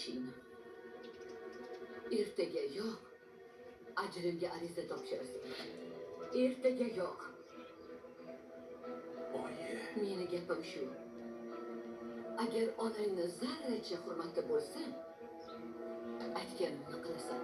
ishingni. Ertaga yo'q. Ajrimga ariza topshirasan. Ertaga yo'q. Oyi. Meni gapim shu. Agar onangni zarracha hurmatda bo'lsa, aytganimni qilasan.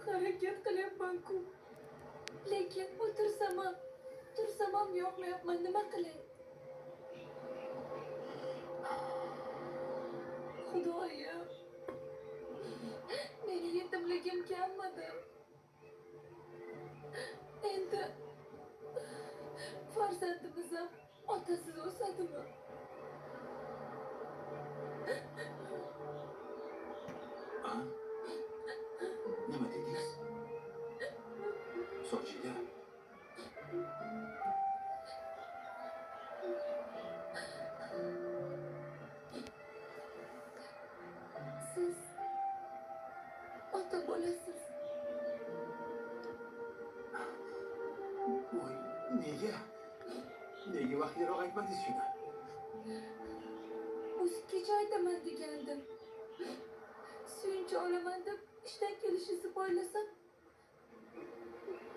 Harakat qilyapman-ku. Lekin tursam ham yo'qlayapman. Nima qilay? Xudoyim. Meni yetimligim kelmadi. Endi farzandimiz ham otasiz o'sadimi? Ha? Nima dedingiz? Sojida. Siz ota bo'lasiz. Voy, nega? Nega vaqtliroq aytmadingiz shuni? Kecha aytaman degandim. Suyunchi olaman deb ishdan kelishini poylasam,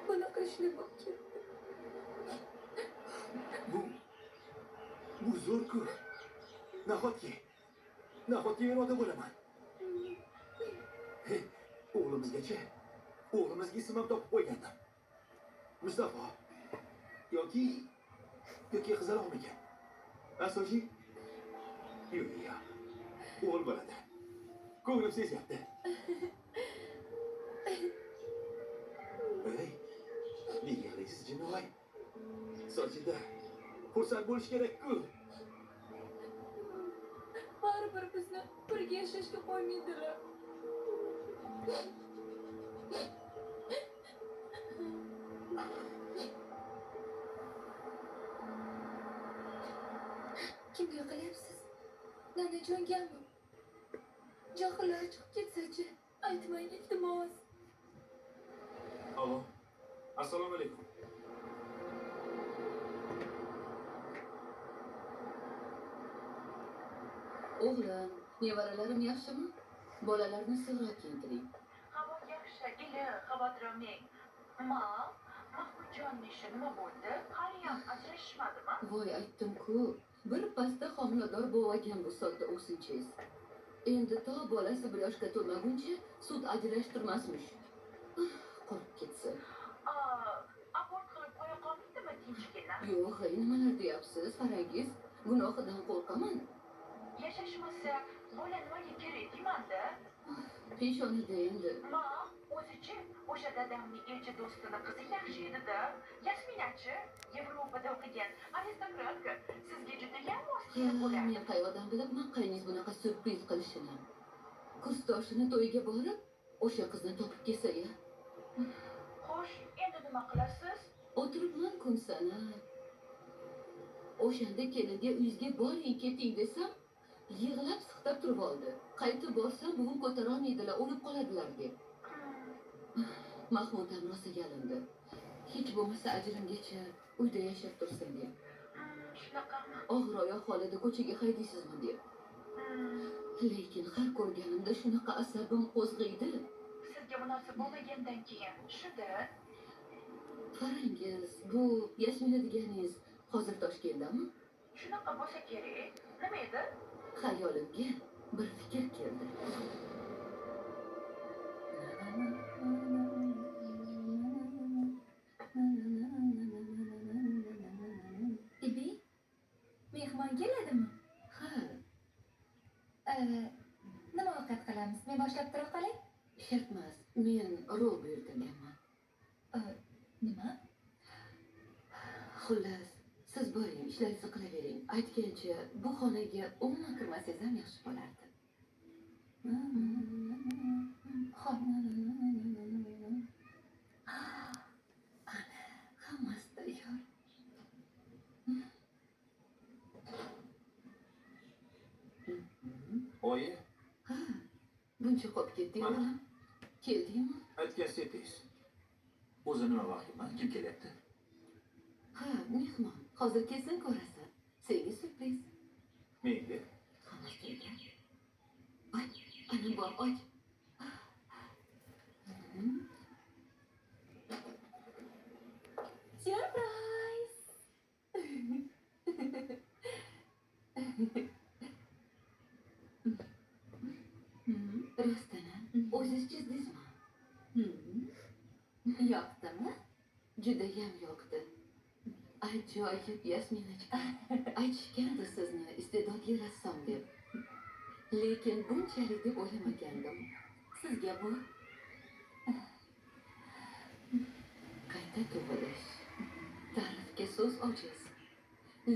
bunaqa ishlar bo'lib ketdi. Bu zo'r-ku. Nahotki men ota bo'laman. O'g'limizga ism ham topib qo'ygandim. Mustafa yoki qizaloqmikan? Asosiy yo'q. O'g'il bo'ladi. Ko'nglim sezyapti. Ey, nega yig'laysiz jinoy? Sojida xursand bo'lish kerak-ku. Baribir bizni birga yashashga qo'ymaydilar. Kimga qilyapsiz? Nanajonganmi? Jahllari chiqib ketsa-chi, aytmang iltimos. Alo. Assalomu alaykum. O'g'lim, nevaralarim yaxshimi? Bolalarni sirroq kiyintiring. Havo yaxshi, iliq, xavotir olmang. Mahmudjonning ishi nima bo'ldi? Qariyam ajrashishmadimi? Voy, aytdim-ku. Bir pasda homilador bo'lgan bu sodda o'sinchiz. Endi to bolasi bir yoshga to'lmaguncha sud ajrashtirmasmish. Qolib ketsin. Abort qilib qo'ya qolmaydimi tinchgina? Yo'q, nimalar deyapsiz, Farangiz? Gunohidan qo'rqaman. Yashashmasa, bola nimaga kerak deymanda? Peshonada endi. O'zichi, o'sha dadamning elchi do'stini qizi yaxshi edi-da. Yasminachi, Yevropada o'qigan aristokratka. Sizga juda ham mos kelib bo'ladi. Men qayoqdan bilibman qayningiz bunaqa syurpriz qilishini. Kursdoshini to'yiga borib, o'sha qizni topib kelsa-ya. Xo'sh, endi nima qilasiz? O'tiribman kun sanab. O'shanda kelinga uyingizga boring, keting desam, yig'lab siqtab turib oldi. Qaytib borsam, buvim ko'tara olmaydilar, o'lib qoladilar deb. Mahmud ham rosa yalindi. Hech bo'lmasa ajrimgacha uyda yashab tursin deb. Shunaqami? Og'ir oyoq holida ko'chaga haydaysizmi deb. Lekin har ko'rganimda shunaqa asabim qo'zg'aydi. Sizga munosib bo'lmagandan keyin shuda. Farangiz, bu Yasmina deganingiz hozir Toshkentdami? Shunaqa bo'lsa kerak. Nima edi? Xayolimga bir fikr keldi. Ibi, mehmon keladimi? Ha, Nima ovqat qilamiz? Men boshlab tura qolay? shart emas. Men rol buyurtirganman. Nima? Xullas, siz boring, ishlaringizni qilavering. Aytgancha, bu xonaga umuman kirmasangiz ham yaxshi bo'lardi. Hammasi tayyor. Oyi, Ha, buncha qolib ketding Mana. o'g'lim. Keldingmi? aytgan sepiz. O'zi nima vahima? Kim kelyapti? Ha, mehmon. Hozir kelsin ko'rasan. Senga syurpriz. Menga? Hammasi tayyor. Och, ana bor, och. Surprise! Rostini o'ziz chizdingizmi? Yoqdimi? Judayam yoqdi. Ajoyib Yasminacha. Aytishgandi sizni iste'dodli rassom deb. Lekin bunchalik deb o'ylamagandim. Sizga bu Qayta tug'ilish. Ta'rifga so'z ojiz.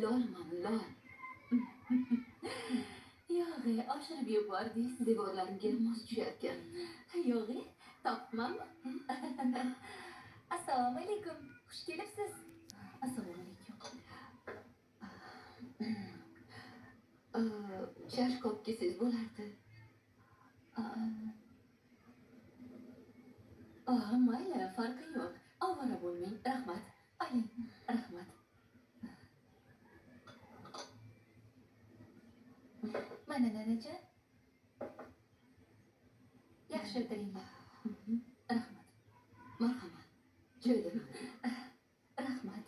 Lolman, lol. yog'i oshirib yubordingiz. Devorlarimga mos tusharkan. Yog'i topmanmi? Assalomu alaykum. Xush kelibsiz. Assalomu alaykum. Charshkov kelsangiz bo'lardi. Mayli, farqi yo'q. Ovora bo'lmang. Rahmat. Oling, rahmat. Mana nanajon. Yaxshi o'tiringlar. Rahmat. Marhamat. Joydaman. Rahmat.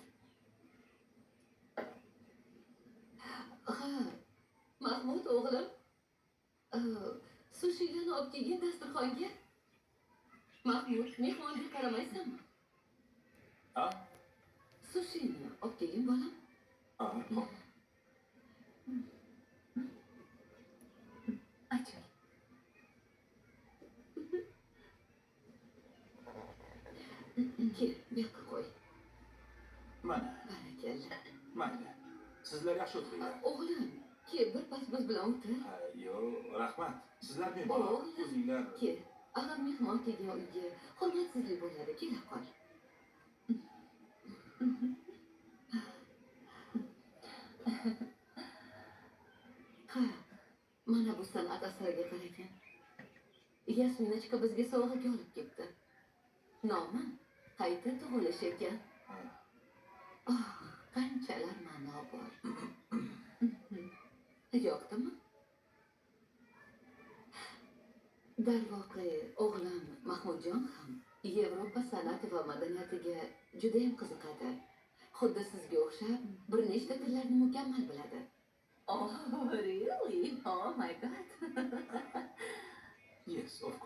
Ha, Mahmud o'g'lim. Sushilarni olib kelgin dasturxonga. Mahmud, mehmonga qaramaysanmi? Ha? Sushini olib kelgin bolam. Ha, hop. Achoy. Kel, bu yoqqa qo'y. Mana, Barakalla. mayli. Sizlar yaxshi o'tiringlar. O'g'lim, kel, bir pas biz bilan o'tir. Ha, yo'q, rahmat. Sizlar bemalol O'g'lim. o'zinglar. Kel, axir mehmon kelgan uyga hurmatsizlik bo'ladi. Kela qol. Ha, mana bu san'at asariga qarang. Yasminacha bizga sovg'aga olib kelibdi. Nomi qayta tug'ilish ekan. Ha. Oh, qanchalar ma'no bor. Yoqdimi? Darvoqe, o'g'lim Mahmudjon ham Yevropa san'ati va madaniyatiga juda ham qiziqadi. Xuddi sizga o'xshab bir nechta tillarni mukammal biladi. Oh, really? Oh my god. Yes, of